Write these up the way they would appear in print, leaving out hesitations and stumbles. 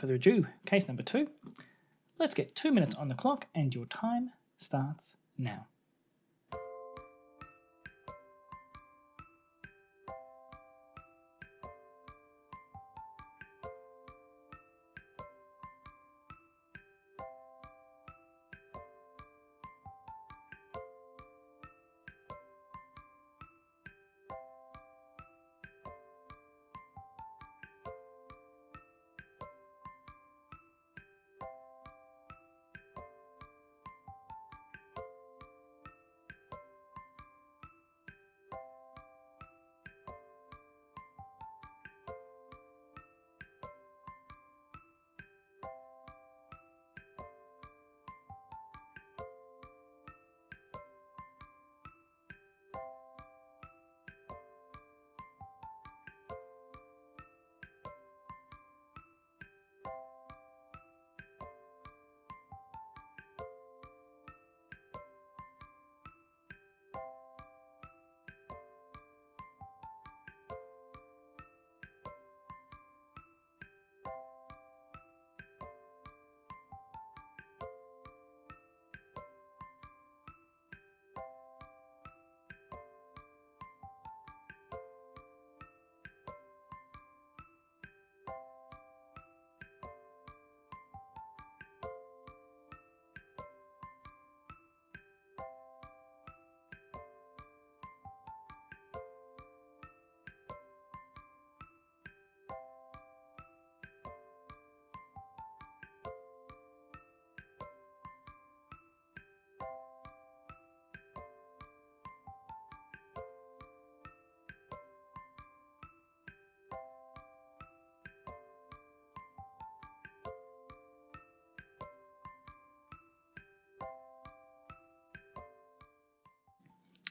further ado, case number 2. Let's get 2 minutes on the clock and your time starts now.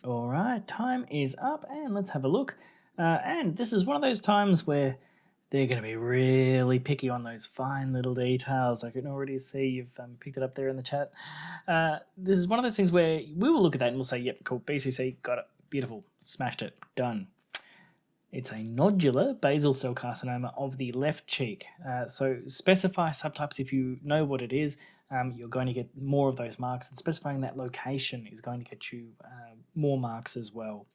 All right, time is up and let's have a look. And this is one of those times where they're going to be really picky on those fine little details. I can already see you've picked it up there in the chat. This is one of those things where we will look at that and we'll say, yep, cool, BCC, got it, beautiful, smashed it, done. It's a nodular basal cell carcinoma of the left cheek. So specify subtypes if you know what it is. You're going to get more of those marks, and specifying that location is going to get you more marks as well.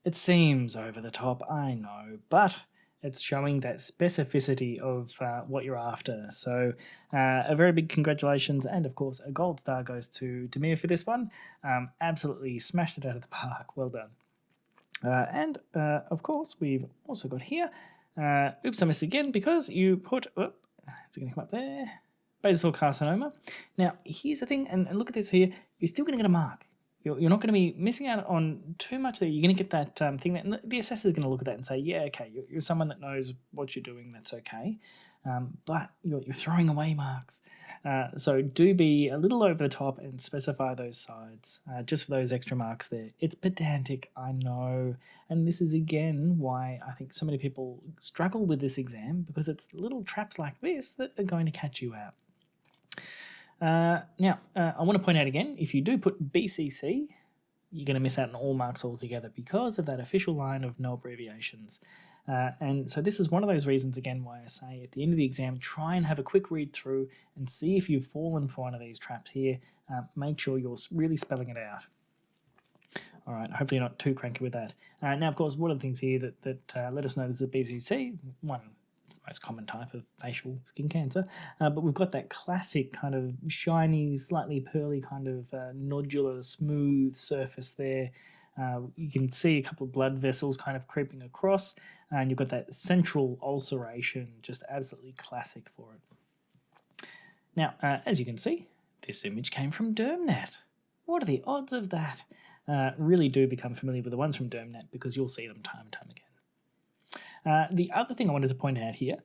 It seems over the top, I know, but it's showing that specificity of what you're after. So a very big congratulations, and of course a gold star goes to Demir for this one. Absolutely smashed it out of the park, well done. And of course we've also got here, oops I missed again because you put, is it going to come up there? Basal cell carcinoma. Now here's the thing, and look at this here, you're still going to get a mark. You're not going to be missing out on too much there. You're going to get that thing that, and the assessor is going to look at that and say, yeah, okay, you're someone that knows what you're doing, that's okay. But you're throwing away marks. So do be a little over the top and specify those sides, just for those extra marks there. It's pedantic, I know. And this is, again, why I think so many people struggle with this exam, because it's little traps like this that are going to catch you out. Now, I want to point out again, if you do put BCC, you're going to miss out on all marks altogether because of that official line of no abbreviations. And so this is one of those reasons, again, why I say at the end of the exam, try and have a quick read through and see if you've fallen for one of these traps here. Make sure you're really spelling it out. All right, hopefully you're not too cranky with that. Now, of course, one of the things here that let us know this is a BCC, one most common type of facial skin cancer, but we've got that classic kind of shiny, slightly pearly kind of nodular, smooth surface there. You can see a couple of blood vessels kind of creeping across, and you've got that central ulceration, just absolutely classic for it. Now, as you can see, this image came from DermNet. What are the odds of that? Really do become familiar with the ones from DermNet because you'll see them time and time again. The other thing I wanted to point out here,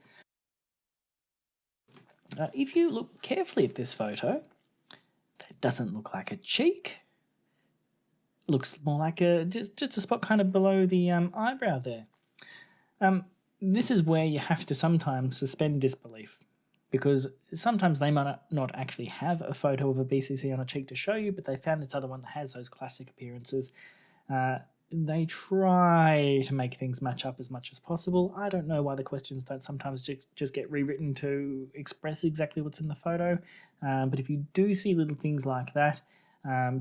if you look carefully at this photo, that doesn't look like a cheek. It looks more like just a spot kind of below the eyebrow there. This is where you have to sometimes suspend disbelief, because sometimes they might not actually have a photo of a BCC on a cheek to show you, but they found this other one that has those classic appearances. they try to make things match up as much as possible. I don't know why the questions don't sometimes just get rewritten to express exactly what's in the photo, but if you do see little things like that,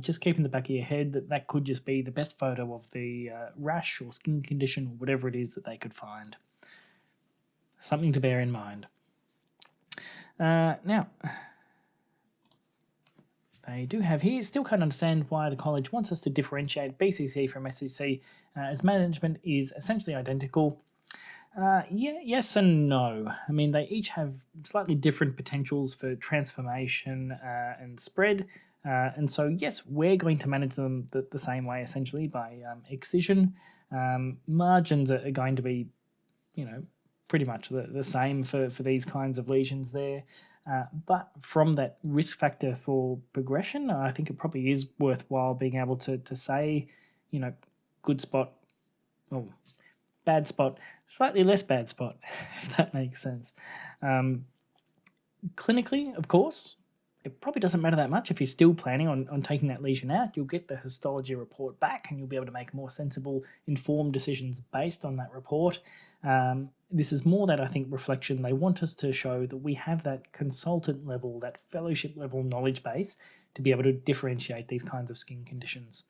just keep in the back of your head that that could just be the best photo of the rash or skin condition or whatever it is that they could find. Something to bear in mind. Now, they do have here, still can't understand why the college wants us to differentiate BCC from SCC as management is essentially identical. Yes and no. I mean, they each have slightly different potentials for transformation and spread. And so, yes, we're going to manage them the same way, essentially, by excision. Margins are going to be, pretty much the same for these kinds of lesions there. But from that risk factor for progression, I think it probably is worthwhile being able to say, good spot, or bad spot, slightly less bad spot, if that makes sense. Clinically, of course, it probably doesn't matter that much if you're still planning on taking that lesion out. You'll get the histology report back and you'll be able to make more sensible, informed decisions based on that report. This is more that, I think, reflection. They want us to show that we have that consultant level, that fellowship level knowledge base to be able to differentiate these kinds of skin conditions.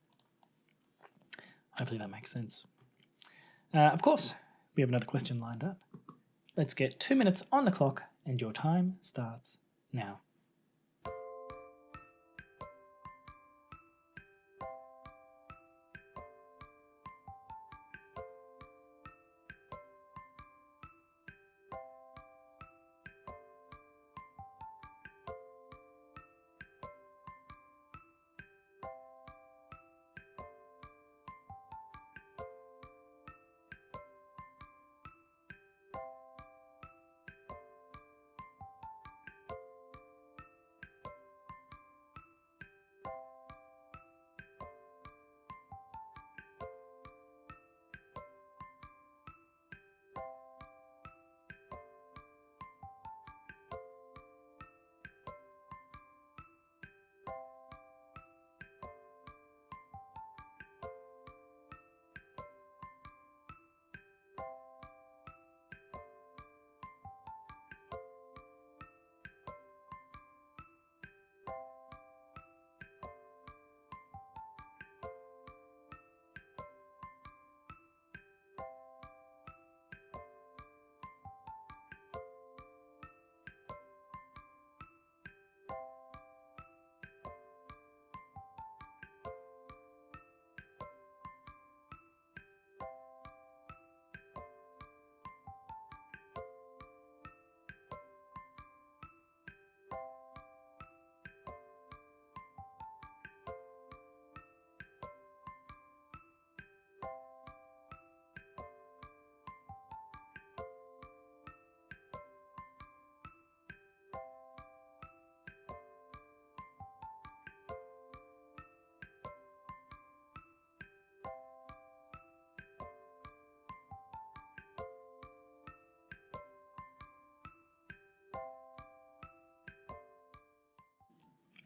Hopefully that makes sense. Of course, we have another question lined up. Let's get 2 minutes on the clock and your time starts now.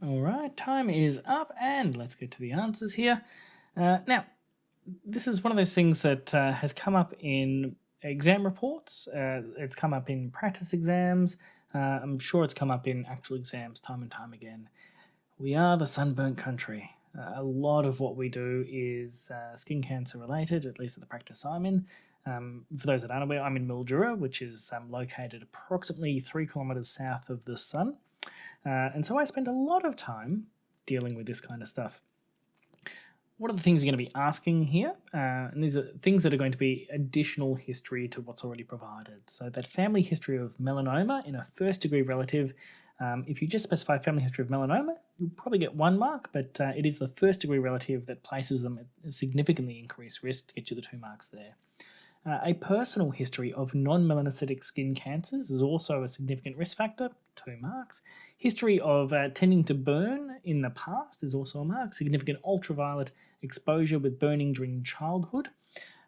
All right, time is up and let's get to the answers here. Now, this is one of those things that has come up in exam reports. It's come up in practice exams. I'm sure it's come up in actual exams time and time again. We are the sunburnt country. A lot of what we do is skin cancer related, at least at the practice I'm in. For those that aren't aware, I'm in Mildura, which is located approximately 3 kilometres south of the sun. And so I spend a lot of time dealing with this kind of stuff. What are the things you're going to be asking here? And these are things that are going to be additional history to what's already provided. So that family history of melanoma in a first degree relative, if you just specify family history of melanoma, you'll probably get 1 mark, but it is the first degree relative that places them at a significantly increased risk to get you the 2 marks there. A personal history of non-melanocytic skin cancers is also a significant risk factor, 2 marks. History of tending to burn in the past is also a mark. Significant ultraviolet exposure with burning during childhood.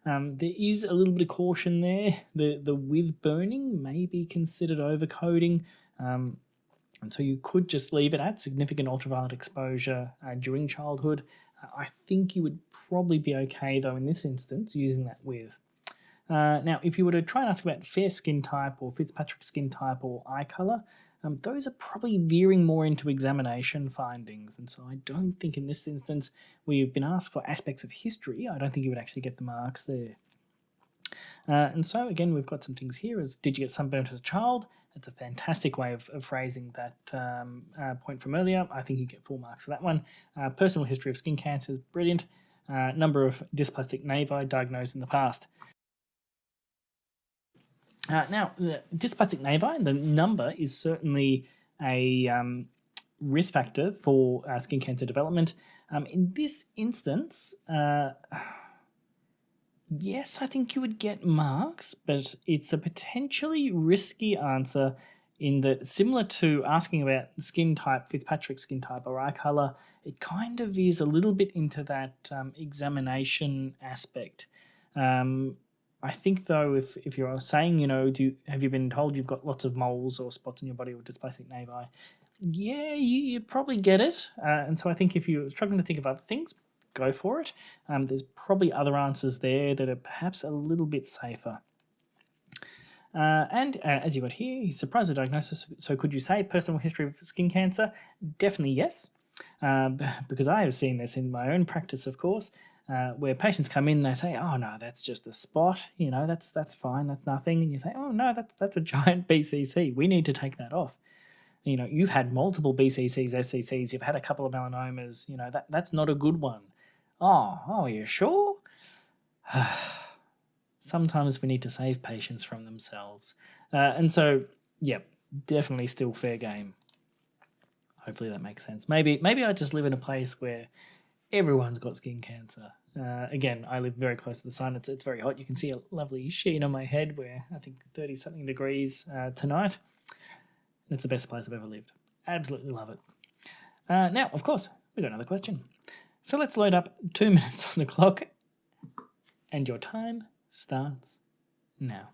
There is a little bit of caution there. The with burning may be considered overcoding. And so you could just leave it at significant ultraviolet exposure during childhood. I think you would probably be okay, though, in this instance, using that with. Now, if you were to try and ask about fair skin type or Fitzpatrick skin type or eye colour, those are probably veering more into examination findings. And so I don't think in this instance, where you've been asked for aspects of history, I don't think you would actually get the marks there. And so again, we've got some things here as did you get sunburnt as a child? That's a fantastic way of phrasing that point from earlier. I think you get full marks for that one. Personal history of skin cancer is brilliant. Number of dysplastic nevi diagnosed in the past. Now, the dysplastic nevi, the number is certainly a risk factor for skin cancer development. In this instance, yes, I think you would get marks, but it's a potentially risky answer in that, similar to asking about skin type, Fitzpatrick skin type or eye colour, it kind of is a little bit into that examination aspect. I think, though, if you're saying, have you been told you've got lots of moles or spots on your body with dysplastic nevi? Yeah, you'd probably get it. And so I think if you're struggling to think of other things, go for it. There's probably other answers there that are perhaps a little bit safer. And as you got here, he's surprised with diagnosis. So could you say personal history of skin cancer? Definitely yes, because I have seen this in my own practice, of course. Where patients come in, they say, "Oh no, that's just a spot. That's fine. That's nothing." And you say, "Oh no, that's a giant BCC. We need to take that off." You've had multiple BCCs, SCCs. You've had a couple of melanomas. That's not a good one. Oh, you're sure? Sometimes we need to save patients from themselves, and so definitely still fair game. Hopefully that makes sense. Maybe I just live in a place where everyone's got skin cancer. Again, I live very close to the sun. It's very hot. You can see a lovely sheen on my head where I think 30-something degrees tonight. It's the best place I've ever lived. Absolutely love it. Now, of course, we've got another question. So let's load up 2 minutes on the clock, and your time starts now.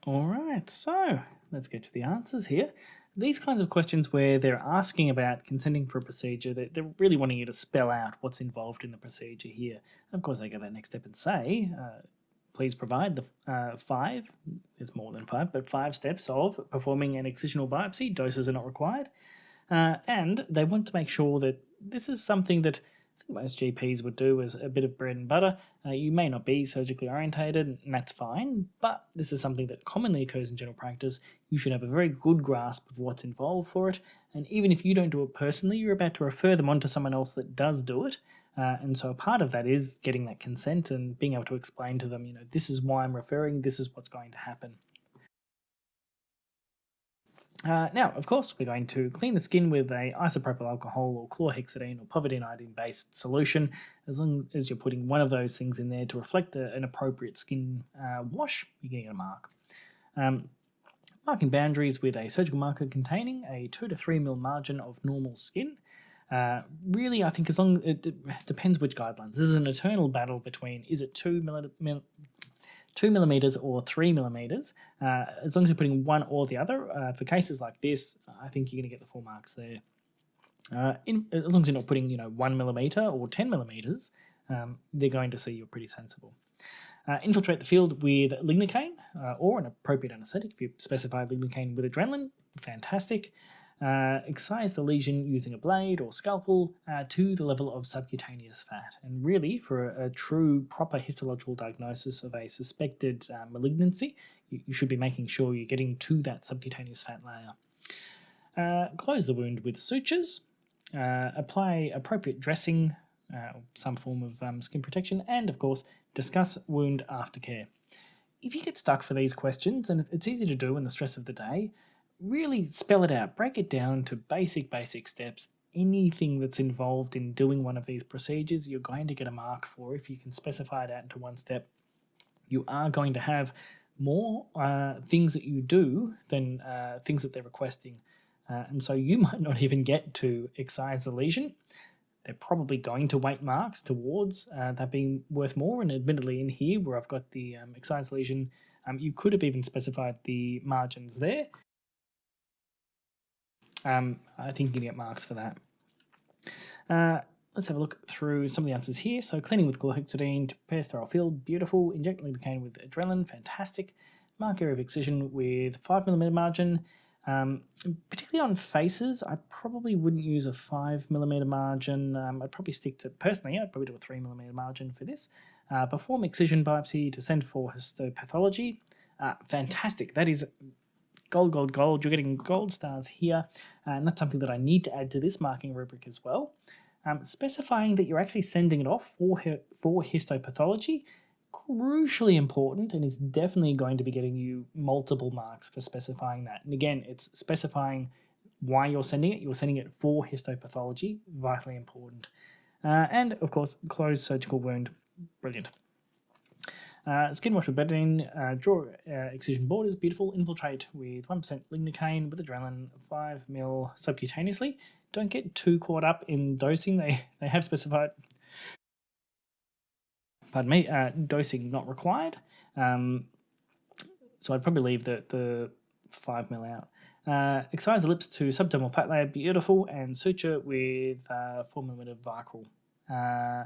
All right, so let's get to the answers here. These kinds of questions where they're asking about consenting for a procedure, they're really wanting you to spell out what's involved in the procedure here. Of course, they go that next step and say, please provide the 5, it's more than 5, but 5 steps of performing an excisional biopsy. Doses are not required. And they want to make sure that this is something that I think most GPs would do as a bit of bread and butter. You may not be surgically orientated, and that's fine, but this is something that commonly occurs in general practice. you should have a very good grasp of what's involved for it. And even if you don't do it personally, you're about to refer them on to someone else that does do it. And so a part of that is getting that consent and being able to explain to them, this is why I'm referring, this is what's going to happen. Now, of course, we're going to clean the skin with a isopropyl alcohol or chlorhexidine or povidone-iodine-based solution, as long as you're putting one of those things in there to reflect an appropriate skin wash, you're getting a mark. Marking boundaries with a surgical marker containing a 2 to 3 mil margin of normal skin. Really, I think it depends which guidelines. This is an eternal battle between is it 2 millimeters or 3 millimeters. As long as you're putting one or the other, for cases like this, I think you're going to get the full marks there. As long as you're not putting 1 millimeter or 10 millimeters, they're going to see you're pretty sensible. Infiltrate the field with lignocaine or an appropriate anaesthetic. If you specify lignocaine with adrenaline, fantastic. Excise the lesion using a blade or scalpel to the level of subcutaneous fat. And really, for a true proper histological diagnosis of a suspected malignancy, you should be making sure you're getting to that subcutaneous fat layer. Close the wound with sutures. Apply appropriate dressing, some form of skin protection, and of course, discuss wound aftercare. If you get stuck for these questions, and it's easy to do in the stress of the day, really spell it out, break it down to basic steps. Anything that's involved in doing one of these procedures, you're going to get a mark for. If you can specify it out into one step, you are going to have more things that you do than things that they're requesting. And so you might not even get to excise the lesion. They're probably going to weight marks towards that being worth more. And admittedly, in here where I've got the excised lesion, you could have even specified the margins there. I think you can get marks for that. Let's have a look through some of the answers here. So cleaning with chlorhexidine to prepare sterile field, beautiful. Inject lidocaine with adrenaline, fantastic. Mark area of excision with 5 millimeter margin. Particularly on faces, I probably wouldn't use a 5 millimeter margin. I'd probably stick to, personally, I'd probably do a 3 millimeter margin for this. Perform excision biopsy to send for histopathology. Fantastic. That is gold. You're getting gold stars here. And that's something that I need to add to this marking rubric as well. Specifying that you're actually sending it off for histopathology, crucially important, and is definitely going to be getting you multiple marks for specifying that. And again, it's specifying why you're sending it. You're sending it for histopathology, vitally important. And of course, closed surgical wound, brilliant. Skin wash with betadine, draw excision borders, beautiful. Infiltrate with 1% lignocaine with adrenaline, 5 mil subcutaneously. Don't get too caught up in dosing. They have specified, pardon me, dosing not required. So I'd probably leave the 5 mil out. Excise the lips to subdermal fat layer, beautiful, and suture with 4 millimeter Vicryl.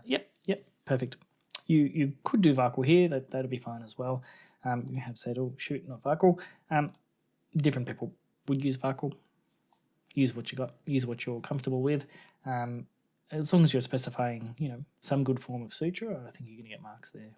Yep, perfect. You could do Vicryl here, that'll be fine as well. You have said, oh shoot, not Vicryl. Different people would use Vicryl. Use what you got, use what you're comfortable with. As long as you're specifying, some good form of suture, I think you're going to get marks there.